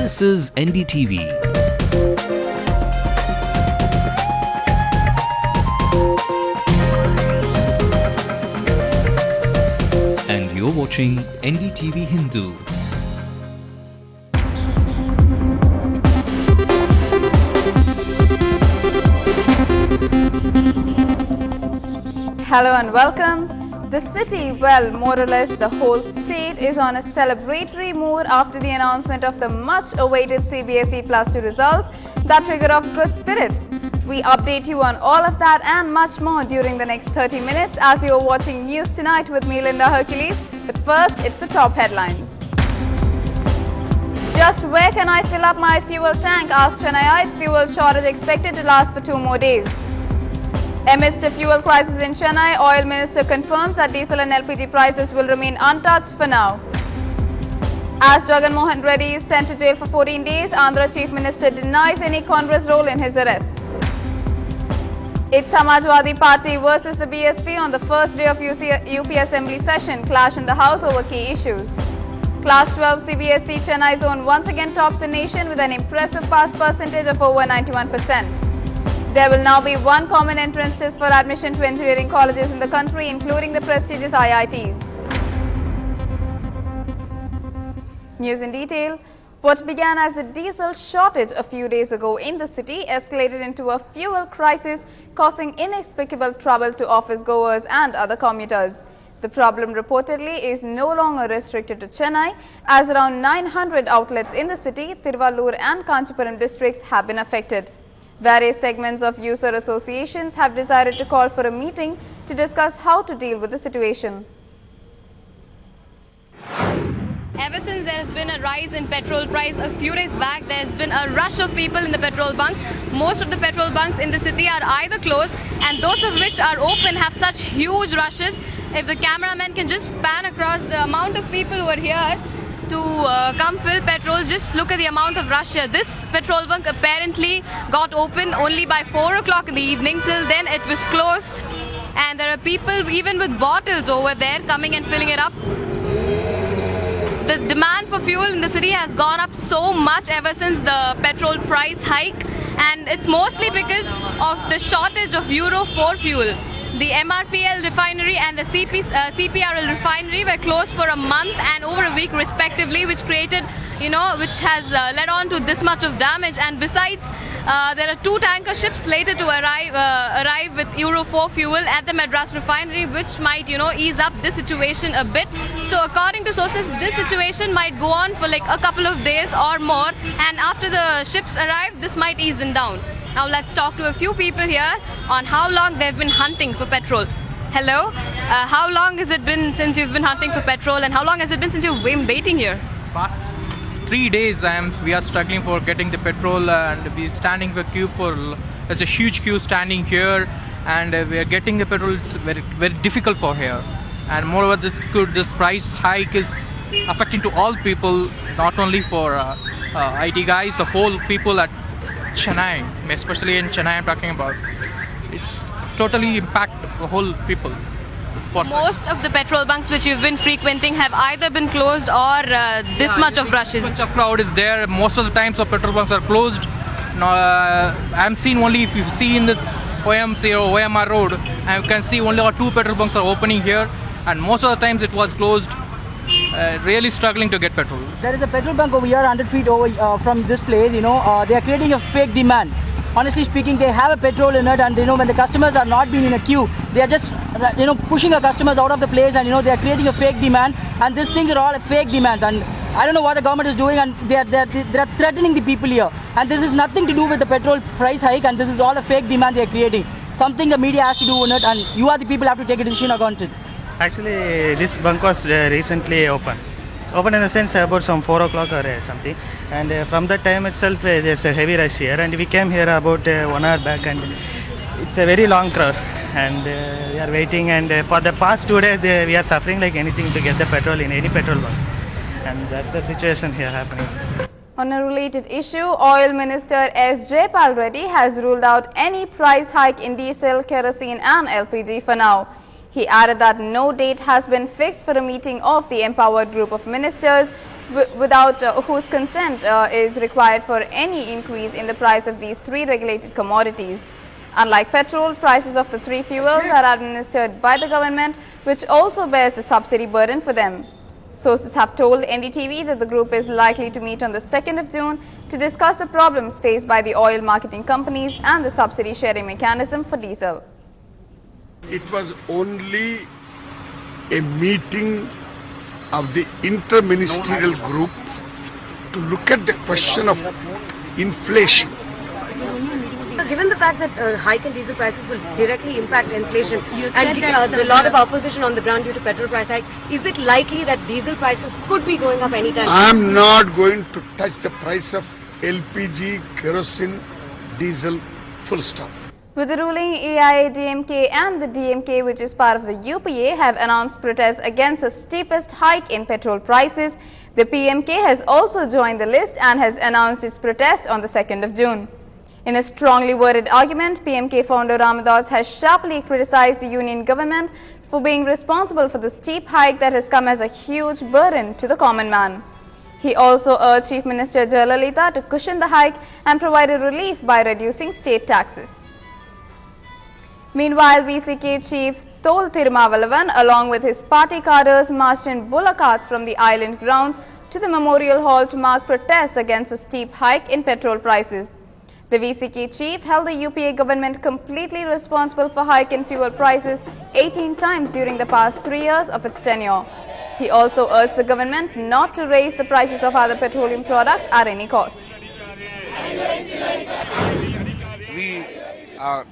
This is NDTV. And you're watching NDTV Hindu. Hello and welcome. The city, well, more or less the whole state, is on a celebratory mood after the announcement of the much-awaited CBSE Plus 2 results that trigger off good spirits. We update you on all of that and much more during the next 30 minutes as you're watching News Tonight with me, Linda Hercules. But first, it's the top headlines. Just where can I fill up my fuel tank? Asked Chennaites. Fuel shortage expected to last for 2 more days. Amidst a fuel crisis in Chennai, Oil Minister confirms that diesel and LPG prices will remain untouched for now. As Jagan Mohan Reddy is sent to jail for 14 days, Andhra Chief Minister denies any Congress role in his arrest. It's Samajwadi Party versus the BSP on the first day of UP Assembly session. Clash in the House over key issues. Class 12 CBSE Chennai zone once again tops the nation with an impressive pass percentage of over 91%. There will now be one common entrance test for admission to engineering colleges in the country, including the prestigious IITs. News in detail. What began as a diesel shortage a few days ago in the city escalated into a fuel crisis, causing inexplicable trouble to office goers and other commuters. The problem reportedly is no longer restricted to Chennai, as around 900 outlets in the city, Tiruvallur and Kanchipuram districts have been affected. Various segments of user associations have decided to call for a meeting to discuss how to deal with the situation. Ever since there has been a rise in petrol price a few days back, there has been a rush of people in the petrol bunks. Most of the petrol bunks in the city are either closed, and those of which are open have such huge rushes. If the cameraman can just pan across the amount of people who are here to come fill petrol, just look at the amount of rush here. This petrol bunk apparently got open only by 4 o'clock in the evening. Till then it was closed, and there are people even with bottles over there coming and filling it up. The demand for fuel in the city has gone up so much ever since the petrol price hike, and it's mostly because of the shortage of Euro 4 fuel. The MRPL refinery and the CPRL refinery were closed for a month and over a week respectively, which created, which has led on to this much of damage. And besides, there are 2 tanker ships later to arrive with Euro 4 fuel at the Madras refinery, which might, ease up this situation a bit. So according to sources, this situation might go on for like a couple of days or more, and after the ships arrive, this might ease them down. Now let's talk to a few people here on how long they've been hunting for petrol. Hello, how long has it been since you've been hunting for petrol, and how long has it been since you've been waiting here? Past 3 days we are struggling for getting the petrol, and we're standing for queue there's a huge queue standing here, and we are getting the petrol. It's very, very difficult for here. And moreover, this price hike is affecting to all people, not only for IT guys, the whole people at Chennai, especially in Chennai I'm talking about. It's totally impact the whole people. Most of the petrol bunks which you've been frequenting have either been closed or this much of rushes. Much of crowd is there. Most of the times the petrol bunks are closed. Now, I'm seeing only, if you see in this OMC or OMR road, I can see only 2 petrol bunks are opening here, and most of the times it was closed. Really struggling to get petrol. There is a petrol bunk over here 100 feet over from this place. They are creating a fake demand. Honestly speaking, they have a petrol in it, and when the customers are not being in a queue, they are just pushing the customers out of the place, and they are creating a fake demand, and these things are all fake demands, and I don't know what the government is doing, and they are threatening the people here, and this is nothing to do with the petrol price hike, and this is all a fake demand they are creating. Something the media has to do on it, and you are the people who have to take a decision about it. Actually, this bunk was recently open in the sense about some 4 o'clock or something, and from that time itself there's a heavy rush here, and we came here about 1 hour back, and it's a very long crowd, and we are waiting, and for the past 2 days we are suffering like anything to get the petrol in any petrol bunks, and that's the situation here happening. On a related issue, Oil Minister S. Jayapal Reddy has ruled out any price hike in diesel, kerosene and LPG for now. He added that no date has been fixed for a meeting of the empowered group of ministers, without whose consent is required for any increase in the price of these three regulated commodities. Unlike petrol, prices of the three fuels are administered by the government, which also bears the subsidy burden for them. Sources have told NDTV that the group is likely to meet on the 2nd of June to discuss the problems faced by the oil marketing companies and the subsidy sharing mechanism for diesel. It was only a meeting of the interministerial group to look at the question of inflation. Given the fact that hike in diesel prices will directly impact inflation and a lot of opposition on the ground due to petrol price hike, is it likely that diesel prices could be going up anytime? I am not going to touch the price of LPG, kerosene, diesel, full stop. With the ruling, AIADMK and the DMK, which is part of the UPA, have announced protests against the steepest hike in petrol prices. The PMK has also joined the list and has announced its protest on the 2nd of June. In a strongly worded argument, PMK founder Ramadas has sharply criticized the union government for being responsible for the steep hike that has come as a huge burden to the common man. He also urged Chief Minister Jayalalitha to cushion the hike and provide a relief by reducing state taxes. Meanwhile, VCK Chief Tol Tirumavalavan, along with his party cadres, marched in bullock carts from the island grounds to the Memorial Hall to mark protests against a steep hike in petrol prices. The VCK chief held the UPA government completely responsible for hike in fuel prices 18 times during the past 3 years of its tenure. He also urged the government not to raise the prices of other petroleum products at any cost. We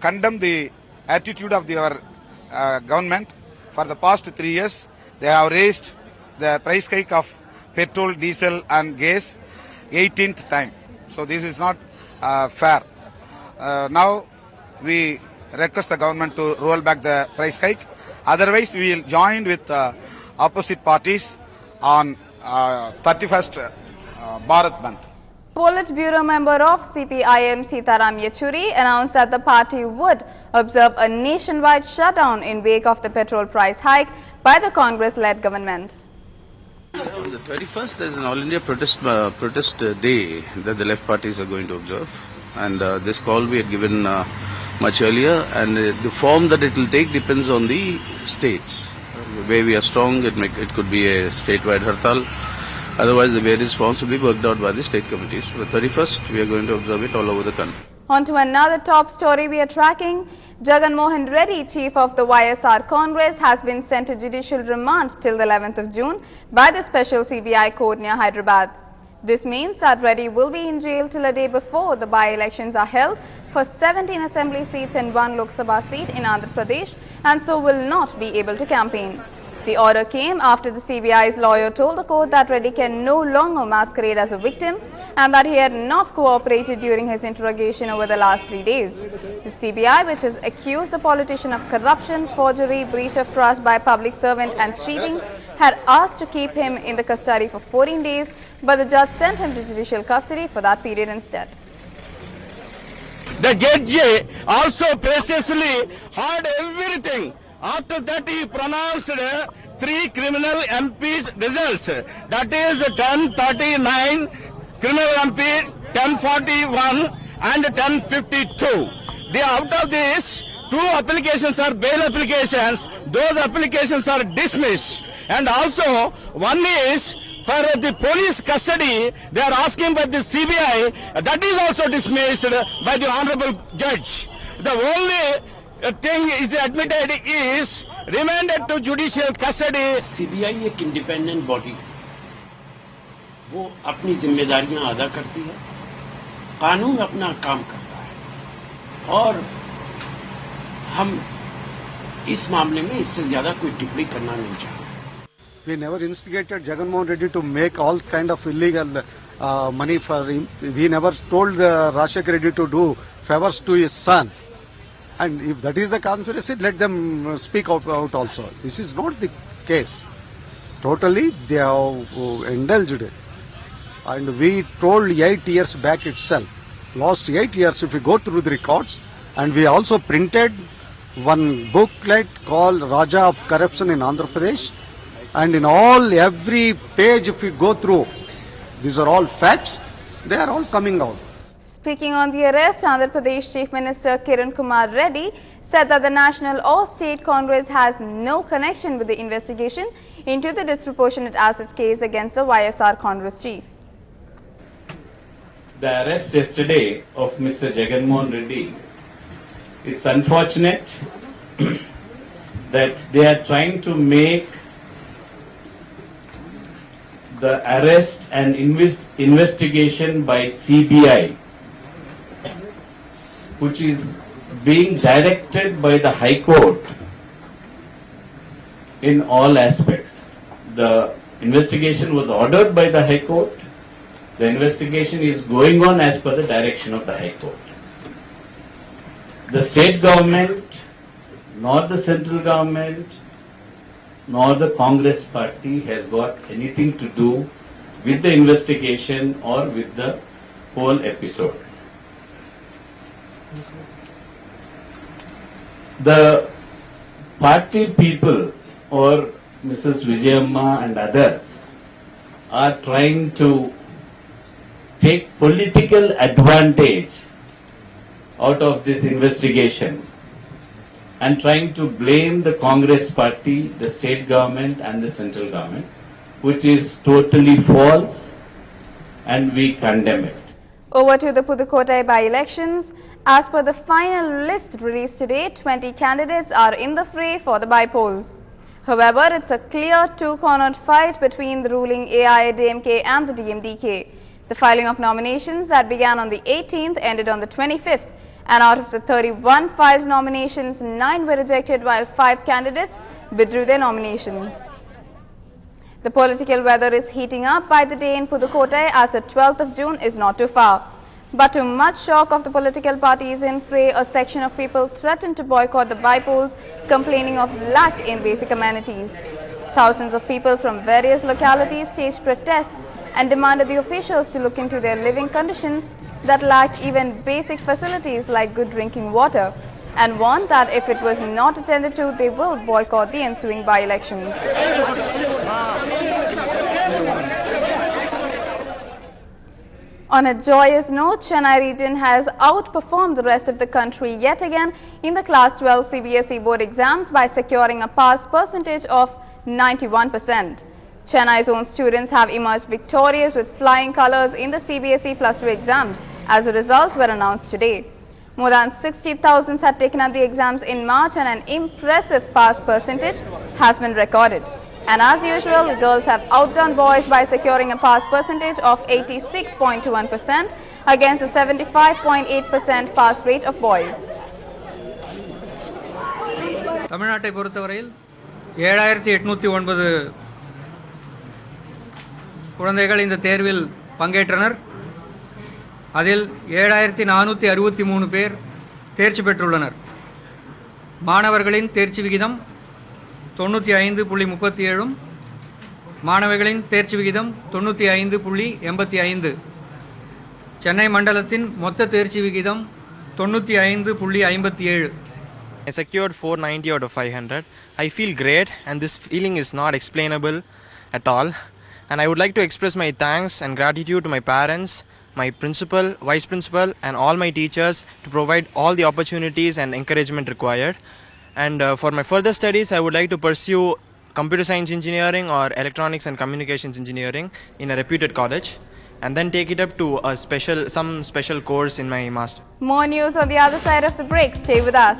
condemn the attitude of our government. For the past 3 years, they have raised the price hike of petrol, diesel and gas 18th time. So this is not fair. Now we request the government to roll back the price hike. Otherwise, we will join with opposite parties on 31st Bharat Bandh. Politburo member of CPIM Sitaram Yechuri announced that the party would observe a nationwide shutdown in wake of the petrol price hike by the Congress-led government. On the 31st, there is an All India protest day that the left parties are going to observe, and this call we had given much earlier, and the form that it will take depends on the states. Where we are strong, it could be a statewide hartal. Otherwise, the various forms will be worked out by the state committees. For the 31st, we are going to observe it all over the country. On to another top story we are tracking. Jagan Mohan Reddy, chief of the YSR Congress, has been sent to judicial remand till the 11th of June by the special CBI court near Hyderabad. This means that Reddy will be in jail till a day before the by-elections are held for 17 assembly seats and 1 Lok Sabha seat in Andhra Pradesh, and so will not be able to campaign. The order came after the CBI's lawyer told the court that Reddy can no longer masquerade as a victim and that he had not cooperated during his interrogation over the last 3 days. The CBI, which has accused the politician of corruption, forgery, breach of trust by a public servant and cheating, had asked to keep him in the custody for 14 days, but the judge sent him to judicial custody for that period instead. The judge also preciously heard everything. After that, he pronounced 3 criminal MPs results. That is 1039 criminal MP, 1041 and 1052. Out of these, 2 applications are bail applications. Those applications are dismissed. And also, one is for the police custody. They are asking by the CBI. That is also dismissed by the honorable judge. The only thing is admitted is remanded to judicial custody. CBI एक independent body, वो अपनी जिम्मेदारियां अदा करती है, कानून अपना काम करता है, और हम इस मामले में इससे ज्यादा कोई टिप्पणी करना नहीं चाहते. We never instigated Jagan Mohan Reddy to make all kind of illegal money for him. We never told Rashek Reddy to do favors to his son. And if that is the conspiracy, let them speak out also. This is not the case. Totally, they have indulged. And we told 8 years back itself. Last 8 years, if we go through the records, and we also printed one booklet called Raja of Corruption in Andhra Pradesh. And in every page, if we go through, These are all facts. They are all coming out. Speaking on the arrest, Andhra Pradesh Chief Minister Kiran Kumar Reddy said that the National or State Congress has no connection with the investigation into the disproportionate assets case against the YSR Congress chief. The arrest yesterday of Mr. Jagannath Reddy, it's unfortunate that they are trying to make the arrest and investigation by CBI, which is being directed by the High Court in all aspects. The investigation was ordered by the High Court. The investigation is going on as per the direction of the High Court. The state government, nor the central government, nor the Congress party has got anything to do with the investigation or with the whole episode. The party people or Mrs. Vijayamma and others are trying to take political advantage out of this investigation and trying to blame the Congress party, the state government and the central government, which is totally false, and we condemn it. Over to the Pudukkottai by-elections. As per the final list released today, 20 candidates are in the fray for the by-polls. However, it's a clear two-cornered fight between the ruling AIADMK and the DMDK. The filing of nominations that began on the 18th ended on the 25th, and out of the 31 filed nominations, 9 were rejected while 5 candidates withdrew their nominations. The political weather is heating up by the day in Pudukkottai as the 12th of June is not too far. But to much shock of the political parties in fray, a section of people threatened to boycott the by-polls, complaining of lack in basic amenities. Thousands of people from various localities staged protests and demanded the officials to look into their living conditions that lacked even basic facilities like good drinking water, and warned that if it was not attended to, they will boycott the ensuing by-elections. On a joyous note, Chennai region has outperformed the rest of the country yet again in the Class 12 CBSE board exams by securing a pass percentage of 91%. Chennai's own students have emerged victorious with flying colours in the CBSE Plus 2 exams, as the results were announced today. More than 60,000 had taken up the exams in March, and an impressive pass percentage has been recorded. And as usual, girls have outdone boys by securing a pass percentage of 86.21% against the 75.8% pass rate of boys. தமிழ்நாட்டை பொறுத்தவரையில் 7809 குழந்தைகள் இந்த தேர்வில் பங்கேற்றனர். அதில் 7463 பேர் தேர்ச்சி பெற்றுள்ளனர். மாணவர்களின் தேர்ச்சி விகிதம் 95.37, மாணவிகளின் தேர்ச்சி விகிதம் 95.85. சென்னை மண்டலத்தின் மொத்த தேர்ச்சி விகிதம் 95.57. I secured 490 out of 500. I feel great, and this feeling is not explainable at all. And I would like to express my thanks and gratitude to my parents, my principal, vice principal and all my teachers to provide all the opportunities and encouragement required. And for my further studies, I would like to pursue computer science engineering or electronics and communications engineering in a reputed college, and then take it up to a some special course in my master. More news on the other side of the break. Stay with us.